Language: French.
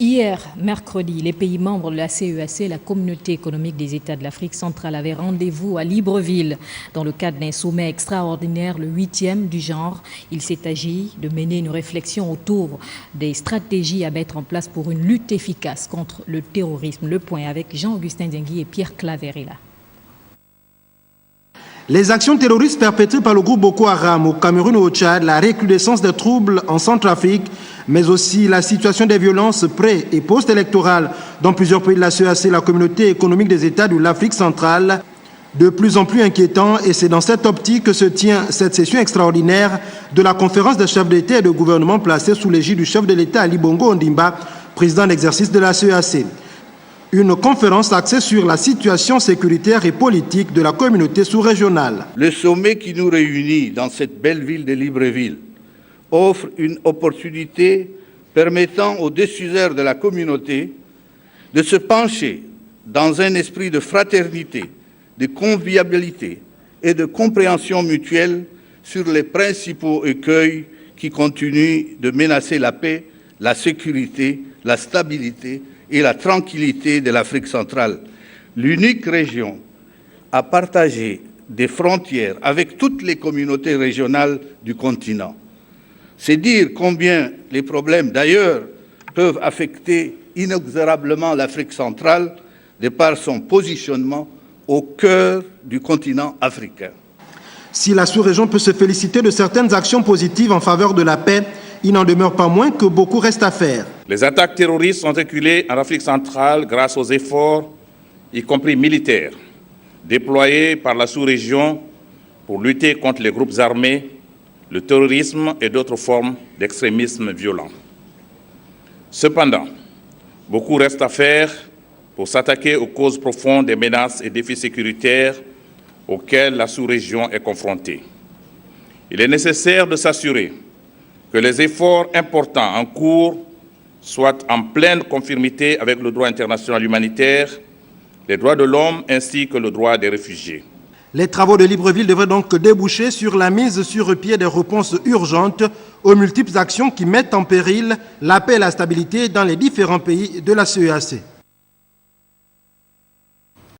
Hier, mercredi, les pays membres de la CEAC, la Communauté économique des États de l'Afrique centrale, avaient rendez-vous à Libreville dans le cadre d'un sommet extraordinaire, le 8e du genre. Il s'est agi de mener une réflexion autour des stratégies à mettre en place pour une lutte efficace contre le terrorisme. Le point avec Jean-Augustin Dengui et Pierre Claverella. Les actions terroristes perpétrées par le groupe Boko Haram au Cameroun et au Tchad, la recrudescence des troubles en Centrafrique, mais aussi la situation des violences pré- et post-électorales dans plusieurs pays de la CEAC, la Communauté économique des États de l'Afrique centrale, de plus en plus inquiétant, et c'est dans cette optique que se tient cette session extraordinaire de la conférence des chefs d'État et de gouvernement placée sous l'égide du chef de l'État Ali Bongo Ondimba, président d'exercice de la CEAC. Une conférence axée sur la situation sécuritaire et politique de la communauté sous-régionale. Le sommet qui nous réunit dans cette belle ville de Libreville offre une opportunité permettant aux décideurs de la communauté de se pencher dans un esprit de fraternité, de convivialité et de compréhension mutuelle sur les principaux écueils qui continuent de menacer la paix, la sécurité, la stabilité et la tranquillité de l'Afrique centrale, l'unique région à partager des frontières avec toutes les communautés régionales du continent. C'est dire combien les problèmes d'ailleurs peuvent affecter inexorablement l'Afrique centrale de par son positionnement au cœur du continent africain. Si la sous-région peut se féliciter de certaines actions positives en faveur de la paix, il n'en demeure pas moins que beaucoup reste à faire. Les attaques terroristes sont reculées en Afrique centrale grâce aux efforts, y compris militaires, déployés par la sous-région pour lutter contre les groupes armés, le terrorisme et d'autres formes d'extrémisme violent. Cependant, beaucoup reste à faire pour s'attaquer aux causes profondes des menaces et défis sécuritaires auxquels la sous-région est confrontée. Il est nécessaire de s'assurer que les efforts importants en cours soient en pleine conformité avec le droit international humanitaire, les droits de l'homme ainsi que le droit des réfugiés. Les travaux de Libreville devraient donc déboucher sur la mise sur pied des réponses urgentes aux multiples actions qui mettent en péril la paix et la stabilité dans les différents pays de la CEAC.